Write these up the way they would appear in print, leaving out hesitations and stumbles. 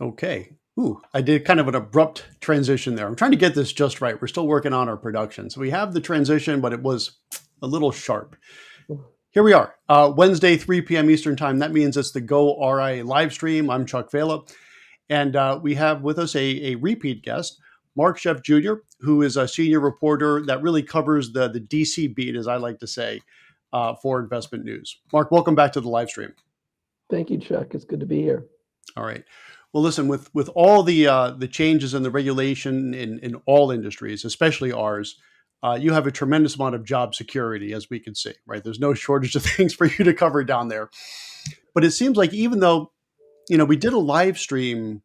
Okay. Ooh, I did kind of an abrupt transition there. I'm trying to get this just right. We're still working on our production. So we have the transition, but it was a little sharp. Here we are, Wednesday, 3 p.m. Eastern Time. That means it's the goRIA live stream. I'm Chuck Vela. And we have with us a repeat guest, Mark Schoeff Jr., who is a senior reporter that really covers the DC beat, as I like to say, for Investment News. Mark, welcome back to the live stream. Thank you, Chuck. It's good to be here. All right. Well, listen, with all the changes in the regulation in all industries, especially ours, you have a tremendous amount of job security, as we can see, right? There's no shortage of things for you to cover down there. But it seems like even though, we did a live stream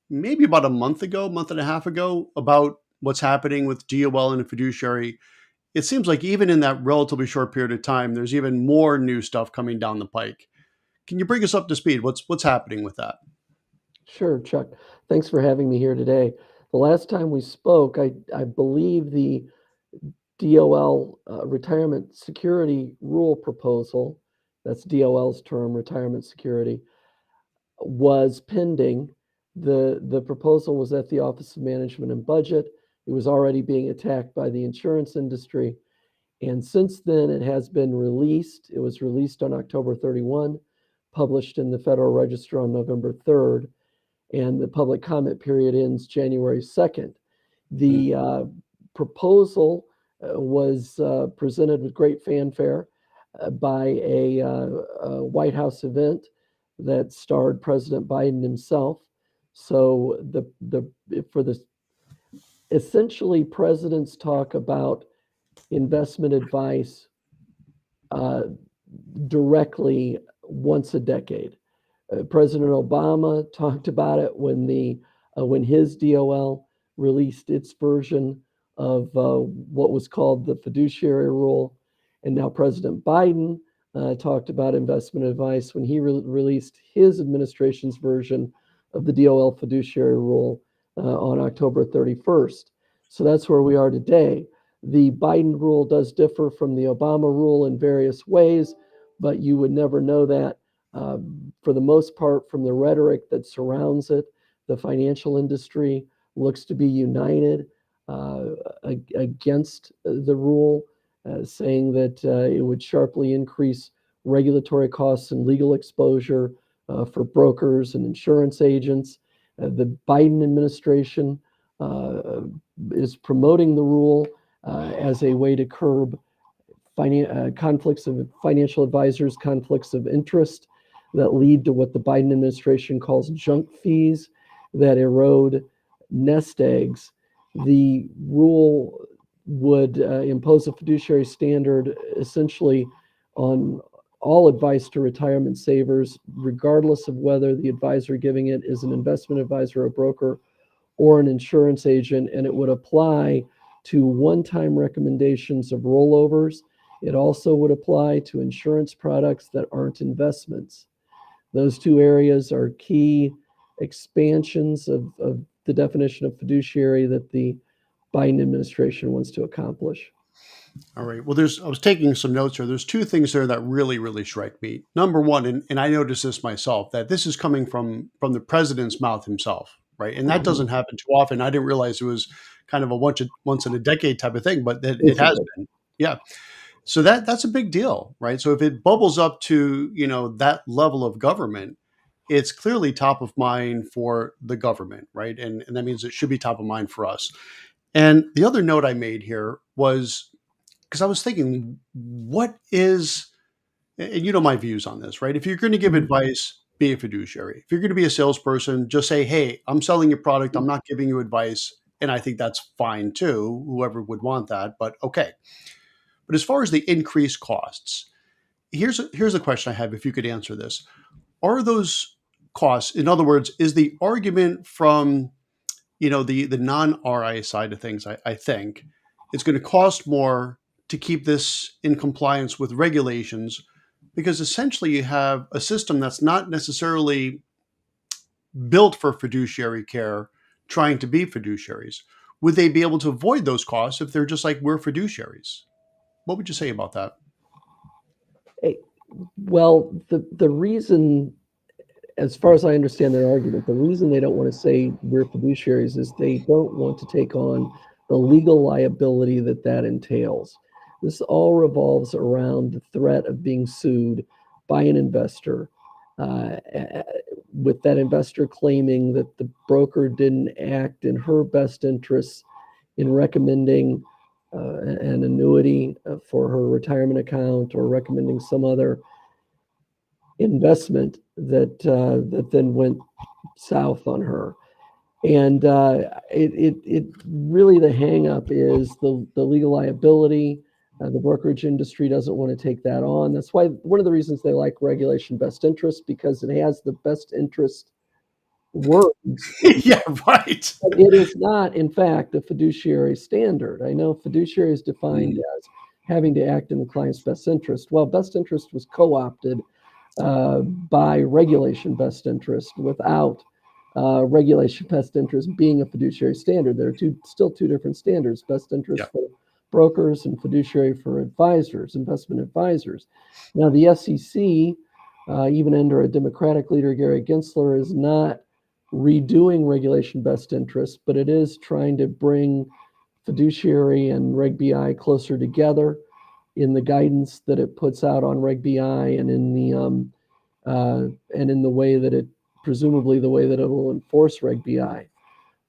maybe about a month and a half ago, about what's happening with DOL and a fiduciary, it seems like even in that relatively short period of time, there's even more new stuff coming down the pike. Can you bring us up to speed? What's happening with that? Sure, Chuck. Thanks for having me here today. The last time we spoke, I believe the DOL retirement security rule proposal, that's DOL's term, retirement security, was pending. The proposal was at the Office of Management and Budget. It was already being attacked by the insurance industry. And since then, it has been released. It was released on October 31, published in the Federal Register on November 3rd, and the public comment period ends January 2nd. The proposal was presented with great fanfare by a White House event that starred President Biden himself. So essentially, presidents talk about investment advice directly once a decade. President Obama talked about it when his DOL released its version of what was called the fiduciary rule, and now President Biden talked about investment advice when he released his administration's version of the DOL fiduciary rule on October 31st. So that's where we are today. The Biden rule does differ from the Obama rule in various ways, but you would never know that. For the most part, from the rhetoric that surrounds it, the financial industry looks to be united against the rule, saying that it would sharply increase regulatory costs and legal exposure for brokers and insurance agents. The Biden administration is promoting the rule as a way to curb conflicts of financial advisors, conflicts of interest that lead to what the Biden administration calls junk fees that erode nest eggs. The rule would impose a fiduciary standard essentially on all advice to retirement savers, regardless of whether the advisor giving it is an investment advisor, a broker, or an insurance agent, and it would apply to one-time recommendations of rollovers. It also would apply to insurance products that aren't investments. Those two areas are key expansions of the definition of fiduciary that the Biden administration wants to accomplish. All right. Well, I was taking some notes here. There's two things there that really strike me. Number one, and I noticed this myself, that this is coming from the president's mouth himself, right? And that doesn't happen too often. I didn't realize it was kind of a once in a decade type of thing, but it has been. Yeah. So that's a big deal, right? So if it bubbles up to, that level of government, it's clearly top of mind for the government, right? And that means it should be top of mind for us. And the other note I made here was, because I was thinking, what is, and you know my views on this, right? If you're going to give advice, be a fiduciary. If you're going to be a salesperson, just say, hey, I'm selling your product. I'm not giving you advice. And I think that's fine too, whoever would want that, but okay. But as far as the increased costs, here's a question I have, if you could answer this. Are those costs, in other words, is the argument from, the non-RIA side of things, I think, it's going to cost more to keep this in compliance with regulations, because essentially you have a system that's not necessarily built for fiduciary care trying to be fiduciaries. Would they be able to avoid those costs if they're just like, we're fiduciaries? What would you say about that? Well, the reason as far as I understand their argument, the reason they don't want to say we're fiduciaries is they don't want to take on the legal liability that entails. This all revolves around the threat of being sued by an investor, uh, with that investor claiming that the broker didn't act in her best interests in recommending an annuity for her retirement account, or recommending some other investment that then went south on her. And it really, the hangup is the legal liability. The brokerage industry doesn't want to take that on. That's why one of the reasons they like regulation best interest, because it has the best interest words. Yeah, right. But it is not, in fact, a fiduciary standard. I know fiduciary is defined Mhm. as having to act in the client's best interest. Well, best interest was co-opted by regulation best interest, without regulation best interest being a fiduciary standard. There are still two different standards: best Yeah. interest for brokers and fiduciary for advisors, investment advisors. Now, the SEC, even under a Democratic leader, Gary Gensler, is not redoing regulation best interest, but it is trying to bring fiduciary and Reg BI closer together in the guidance that it puts out on Reg BI, and in the way that it, presumably the way that it will enforce Reg BI.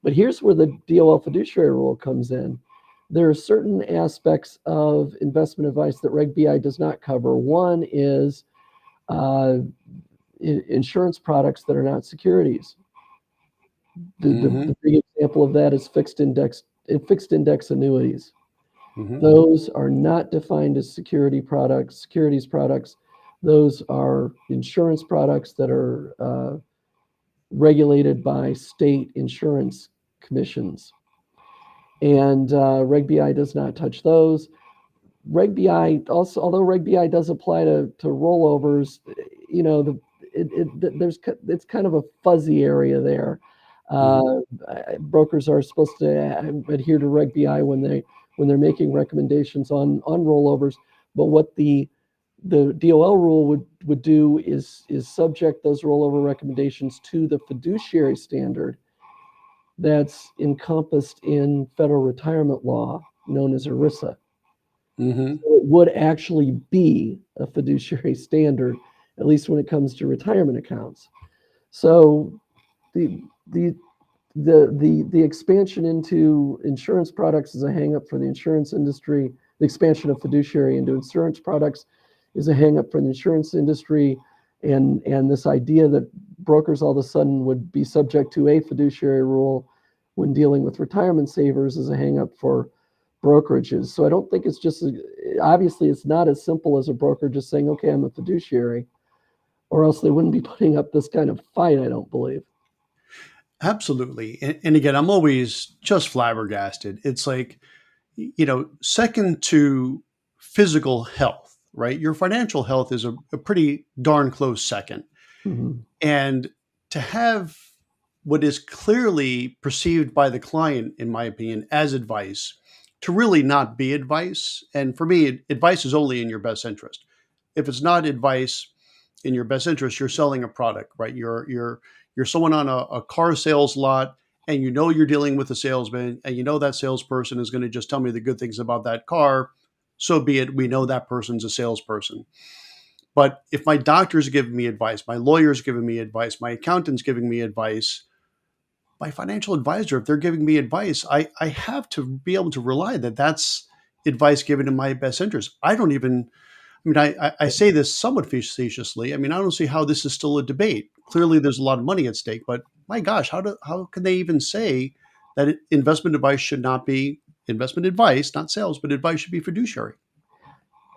But here's where the DOL fiduciary rule comes in. There are certain aspects of investment advice that Reg BI does not cover. One is uh, insurance products that are not securities. Hmm. The big example of that is fixed index annuities. Hmm. Those are not defined as securities products. Those are insurance products that are regulated by state insurance commissions. And Reg BI does not touch those. Reg BI also, although Reg BI does apply to rollovers, you know, it's kind of a fuzzy area there. Hmm. Brokers are supposed to adhere to Reg BI when they're making recommendations on rollovers, but what the DOL rule would do is subject those rollover recommendations to the fiduciary standard that's encompassed in federal retirement law, known as ERISA. Hmm. So it would actually be a fiduciary standard, at least when it comes to retirement accounts. So the the the expansion into insurance products is a hangup for the insurance industry. The expansion of fiduciary into insurance products is a hangup for the insurance industry, and this idea that brokers all of a sudden would be subject to a fiduciary rule when dealing with retirement savers is a hangup for brokerages. So I don't think it's just, obviously it's not as simple as a broker just saying, okay, I'm a fiduciary, or else they wouldn't be putting up this kind of fight, I don't believe. Absolutely. And again, I'm always just flabbergasted. It's like, second to physical health, right? Your financial health is a pretty darn close second. Mhm. And to have what is clearly perceived by the client, in my opinion, as advice, to really not be advice. And for me, advice is only in your best interest. If it's not advice in your best interest, you're selling a product, right? You're someone on a car sales lot, and you know you're dealing with a salesman, and you know that salesperson is going to just tell me the good things about that car. So be it. We know that person's a salesperson. But if my doctor's giving me advice, my lawyer's giving me advice, my accountant's giving me advice, my financial advisor, if they're giving me advice, I have to be able to rely that that's advice given in my best interest. I don't even, I mean, I say this somewhat facetiously. I mean, I don't see how this is still a debate. Clearly, there's a lot of money at stake, but my gosh, how can they even say that investment advice should not be investment advice, not sales, but advice should be fiduciary?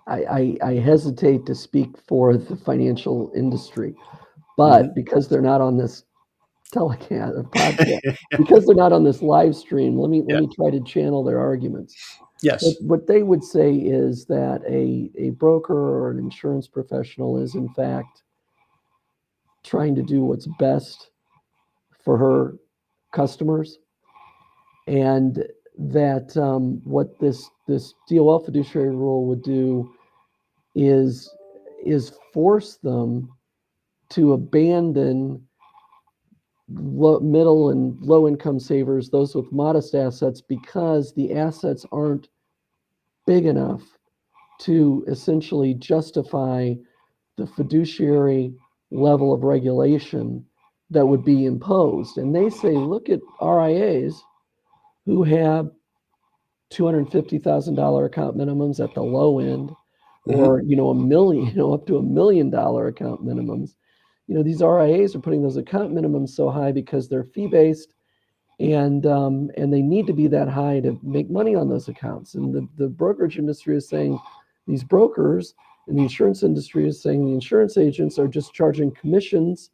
I hesitate to speak for the financial industry, but Hmm. because they're not on this telecast or podcast, because they're not on this live stream, let Yeah. me try to channel their arguments. Yes. What they would say is that a broker or an insurance professional is in fact trying to do what's best for her customers, and that what this DOL fiduciary rule would do is force them to abandon middle and low income savers, those with modest assets, because the assets aren't big enough to essentially justify the fiduciary level of regulation that would be imposed. And they say, look at RIAs who have $250,000 account minimums at the low end, or a million, up to $1 million account minimums. These RIAs are putting those account minimums so high because they're fee based, and they need to be that high to make money on those accounts. And the brokerage industry is saying these brokers, and the insurance industry is saying the insurance agents are just charging commissions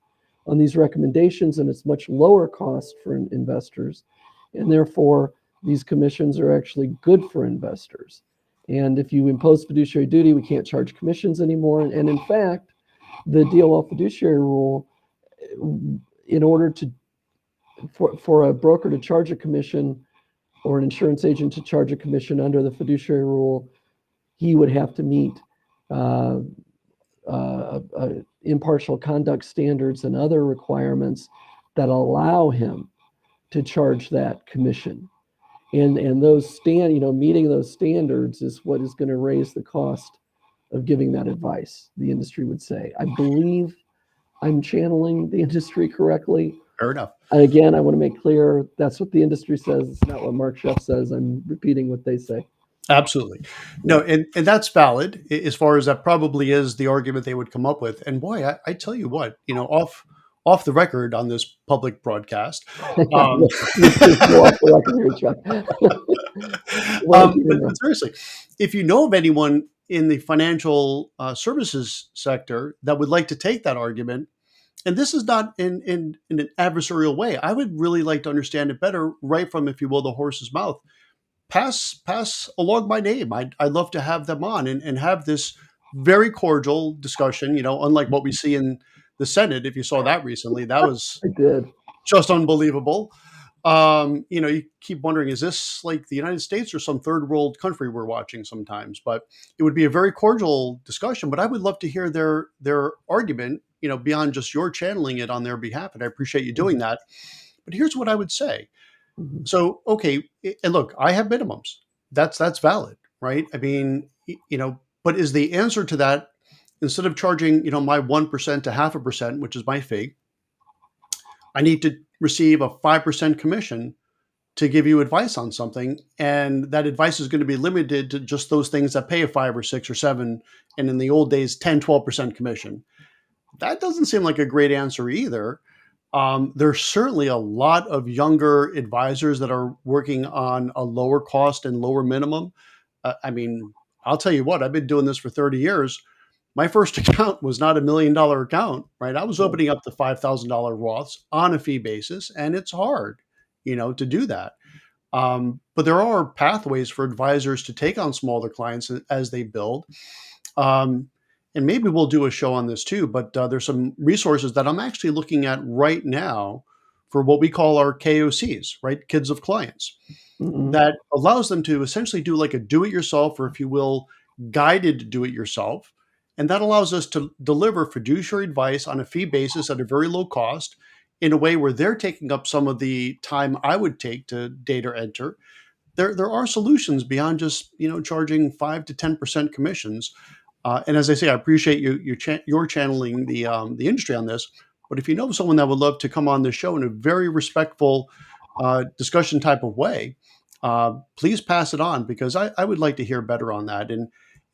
on these recommendations, and it's much lower cost for investors, and therefore these commissions are actually good for investors. And if you impose fiduciary duty, we can't charge commissions anymore. And in fact, the DOL fiduciary rule, in order for a broker to charge a commission or an insurance agent to charge a commission under the fiduciary rule, he would have to meet impartial conduct standards and other requirements that allow him to charge that commission. And those meeting those standards is what is going to raise the cost of giving that advice, the industry would say. I believe I'm channeling the industry correctly. Fair enough. Again, I want to make clear that's what the industry says. It's not what Mark Schoeff says. I'm repeating what they say. Absolutely. No, and that's valid as far as that probably is the argument they would come up with. And boy, I tell you what, off the record on this public broadcast. But seriously, if you know of anyone in the financial services sector that would like to take that argument, and this is not in an adversarial way, I would really like to understand it better right from, if you will, the horse's mouth. Pass along my name. I'd love to have them on and have this very cordial discussion, unlike what we see in the Senate. If you saw that recently, that was just unbelievable. You keep wondering, is this like the United States or some third world country we're watching sometimes? But it would be a very cordial discussion, but I would love to hear their argument, beyond just your channeling it on their behalf. And I appreciate you doing that. But here's what I would say. So, okay. And look, I have minimums. That's valid, right? I mean, but is the answer to that, instead of charging, my 1% to 0.5%, which is my fee, I need to receive a 5% commission to give you advice on something. And that advice is going to be limited to just those things that pay a 5 or 6 or 7. And in the old days, 10, 12% commission. That doesn't seem like a great answer either. There's certainly a lot of younger advisors that are working on a lower cost and lower minimum. I mean, I'll tell you what, I've been doing this for 30 years. My first account was not $1 million account, right? I was opening up the $5,000 Roths on a fee basis, and it's hard, to do that. But there are pathways for advisors to take on smaller clients as they build. And maybe we'll do a show on this too, but there's some resources that I'm actually looking at right now for what we call our KOCs, right? Kids of clients, that allows them to essentially do like a do-it-yourself, or if you will, guided do-it-yourself. And that allows us to deliver fiduciary advice on a fee basis at a very low cost, in a way where they're taking up some of the time I would take to data enter. There are solutions beyond just, charging 5 to 10% commissions. And as I say, I appreciate you're channeling the industry on this. But if you know someone that would love to come on the show in a very respectful discussion type of way, please pass it on, because I would like to hear better on that.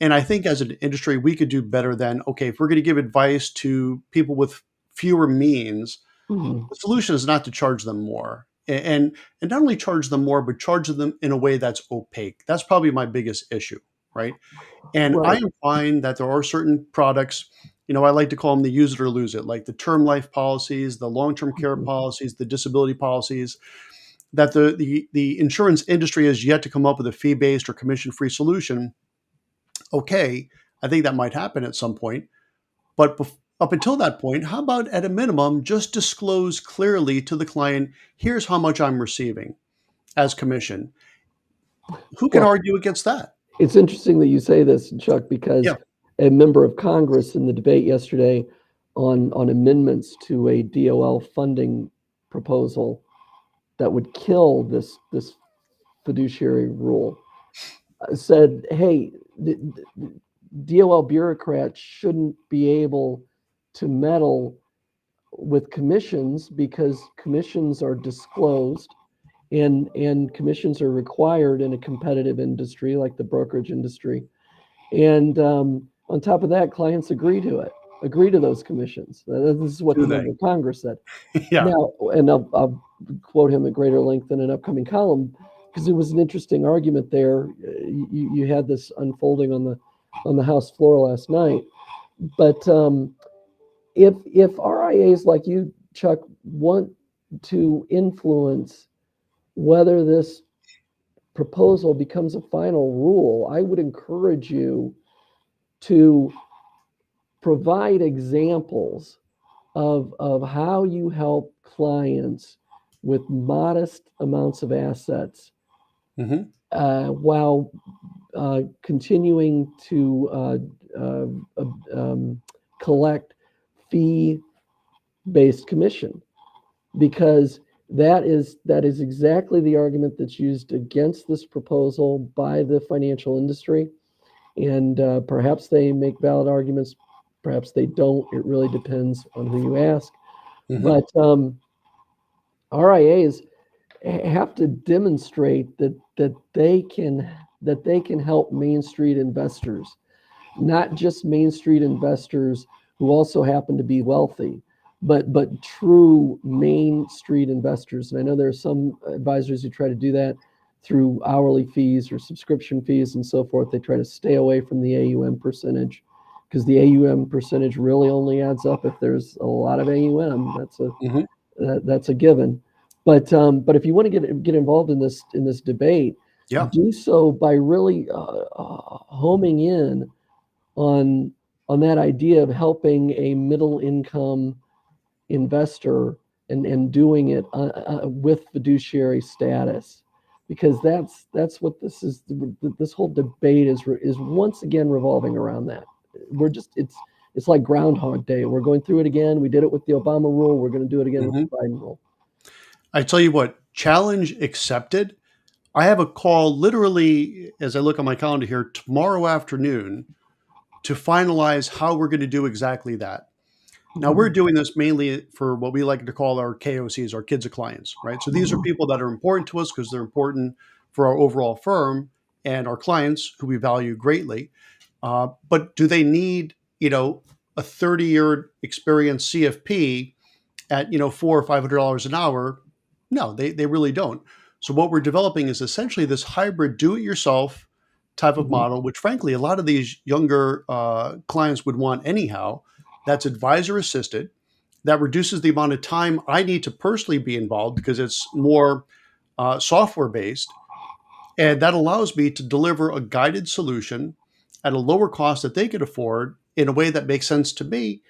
And I think as an industry, we could do better than, okay, if we're going to give advice to people with fewer means, the solution is not to charge them more. And not only charge them more, but charge them in a way that's opaque. That's probably my biggest issue, right? And I find that there are certain products, I like to call them the use it or lose it, like the term life policies, the long-term care policies, the disability policies, that the insurance industry has yet to come up with a fee-based or commission-free solution. Okay, I think that might happen at some point. But up until that point, how about at a minimum, just disclose clearly to the client, here's how much I'm receiving as commission. Who can argue against that? It's interesting that you say this, Chuck, because a member of Congress in the debate yesterday on amendments to a DOL funding proposal that would kill this fiduciary rule. Said, hey, the DOL bureaucrats shouldn't be able to meddle with commissions because commissions are disclosed, and commissions are required in a competitive industry like the brokerage industry. And on top of that, clients agree to those commissions. This is what Do the they? member of Congress said. Yeah. Now, and I'll quote him at greater length in an upcoming column, because it was an interesting argument there. You had this unfolding on the House floor last night. But if RIAs like you, Chuck, want to influence whether this proposal becomes a final rule, I would encourage you to provide examples of how you help clients with modest amounts of assets Mm-hmm. while continuing to collect fee-based commission, because that is exactly the argument that's used against this proposal by the financial industry. And perhaps they make valid arguments, perhaps they don't. It really depends on who you ask. Mm-hmm. But RIAs have to demonstrate that they can help Main Street investors, not just Main Street investors who also happen to be wealthy, but true Main Street investors. And I know there are some advisors who try to do that through hourly fees or subscription fees and so forth. They try to stay away from the AUM percentage, because the AUM percentage really only adds up if there's a lot of AUM. That's a given. But if you want to get involved in this debate, Yeah. do so by really homing in on that idea of helping a middle income investor and doing it with fiduciary status, because that's what this is. This whole debate is once again revolving around that. It's like Groundhog Day. We're going through it again. We did it with the Obama rule. We're going to do it again with the Biden rule. I tell you what, challenge accepted. I have a call literally, as I look on my calendar here, tomorrow afternoon to finalize how we're going to do exactly that. Now, we're doing this mainly for what we like to call our KOCs, our kids of clients, right? So these are people that are important to us because they're important for our overall firm and our clients who we value greatly. But do they need, a 30-year experienced CFP at, $400 or $500 an hour? No, they really don't. So what we're developing is essentially this hybrid do-it-yourself type of model, which frankly, a lot of these younger clients would want anyhow. That's advisor assisted. That reduces the amount of time I need to personally be involved because it's more software based. And that allows me to deliver a guided solution at a lower cost that they could afford in a way that makes sense to me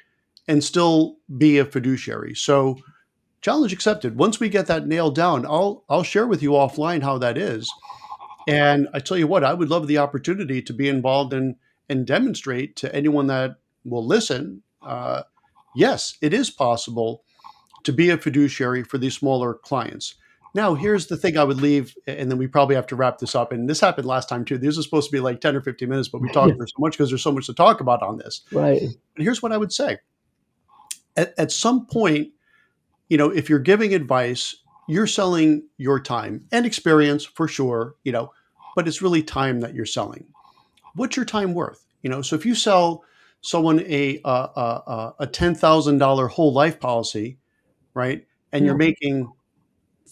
and still be a fiduciary. So challenge accepted. Once we get that nailed down, I'll share with you offline how that is. And I tell you what, I would love the opportunity to be involved and demonstrate to anyone that will listen. Yes, it is possible to be a fiduciary for these smaller clients. Now, here's the thing I would leave, and then we probably have to wrap this up. And this happened last time too. This is supposed to be like 10 or 15 minutes, but we talked for so much because there's so much to talk about on this. Right. But here's what I would say. At some point, if you're giving advice, you're selling your time and experience for sure, but it's really time that you're selling. What's your time worth? So if you sell someone a $10,000 whole life policy, right, and you're making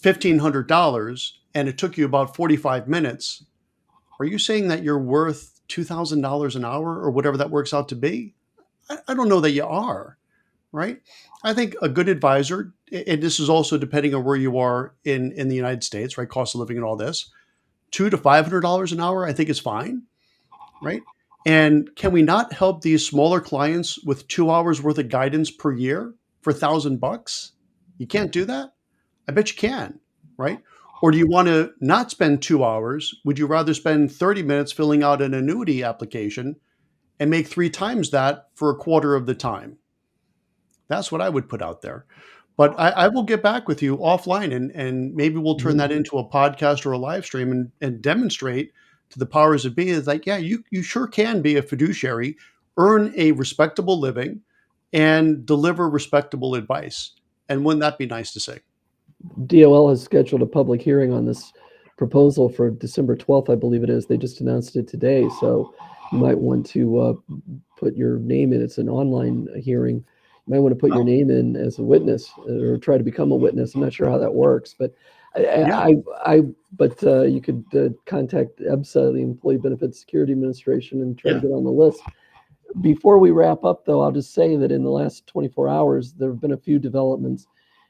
$1,500 and it took you about 45 minutes, are you saying that you're worth $2,000 an hour or whatever that works out to be? I don't know that you are, right? I think a good advisor, and this is also depending on where you are in the United States, right? Cost of living and all this, $200 to $500 an hour, I think is fine, right? And can we not help these smaller clients with 2 hours worth of guidance per year for $1,000? You can't do that? I bet you can, right? Or do you want to not spend 2 hours? Would you rather spend 30 minutes filling out an annuity application and make 3 times that for a quarter of the time? That's what I would put out there. But I will get back with you offline, and maybe we'll turn Mhm. that into a podcast or a live stream and demonstrate to the powers that be is like, yeah, you sure can be a fiduciary, earn a respectable living, and deliver respectable advice. And wouldn't that be nice to see? DOL has scheduled a public hearing on this proposal for December 12th, I believe it is. They just announced it today, so you might want to put your name in. It's an online hearing. You might want to put your Oh, name in as a witness or try to become a witness. I'm not sure how that works, but yeah, you could contact EBSA, the Employee Benefits Security Administration, and try to yeah, get on the list. Before we wrap up, though, I'll just say that in the last 24 hours, there have been a few developments.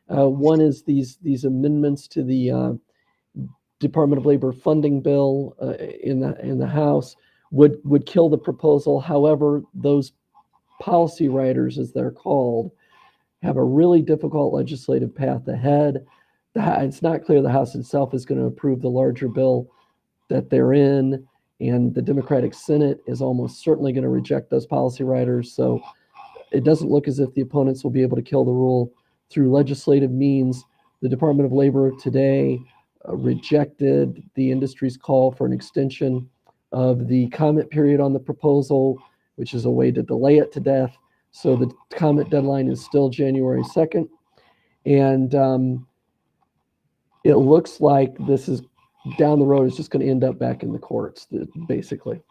One is these amendments to the Department of Labor funding bill in the House would kill the proposal. However, those policy writers, as they're called, have a really difficult legislative path ahead. It's not clear the House itself is going to approve the larger bill that they're in, and the Democratic Senate is almost certainly going to reject those policy writers. So it doesn't look as if the opponents will be able to kill the rule through legislative means. The Department of Labor today rejected the industry's call for an extension of the comment period on the proposal, which is a way to delay it to death. So the comment deadline is still January 2nd. And it looks like this is down the road is just going to end up back in the courts, basically.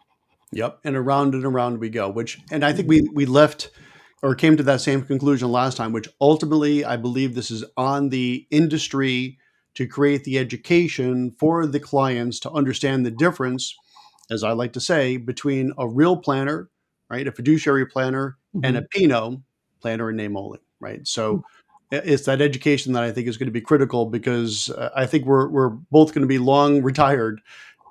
yep. And around we go. And I think we left or came to that same conclusion last time, which ultimately I believe this is on the industry to create the education for the clients to understand the difference, as I like to say, between a real planner, right, a fiduciary planner, and a Mhm. Pinot planner in name only, right? So it's that education that I think is going to be critical because I think we're both going to be long retired,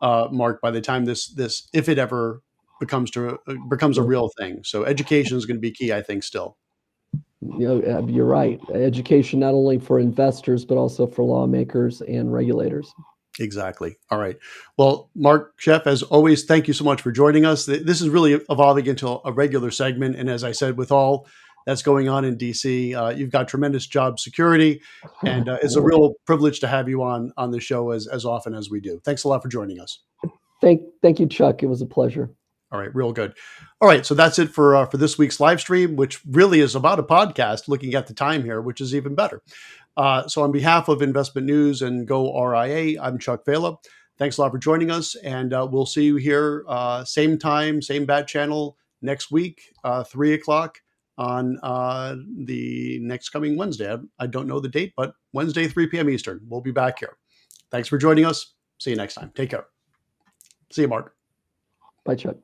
Mark, by the time this if it ever becomes a Yeah. real thing. So education is going to be key, I think, still. You're right. Education not only for investors but also for lawmakers and regulators. Exactly. All right. Well, Mark Schoeff, as always, thank you so much for joining us. This is really evolving into a regular segment. And as I said, with all that's going on in DC, you've got tremendous job security. And it's a real privilege to have you on the show as often as we do. Thanks a lot for joining us. Thank you, Chuck. It was a pleasure. All right, real good. All right, so that's it for this week's live stream, which really is about a podcast. Looking at the time here, which is even better. So, on behalf of Investment News and goRIA, I'm Chuck Vela. Thanks a lot for joining us, and we'll see you here same time, same bat channel next week, 3 o'clock on the next coming Wednesday. I don't know the date, but Wednesday, 3 p.m. Eastern. We'll be back here. Thanks for joining us. See you next time. Take care. See you, Mark. Bye, Chuck.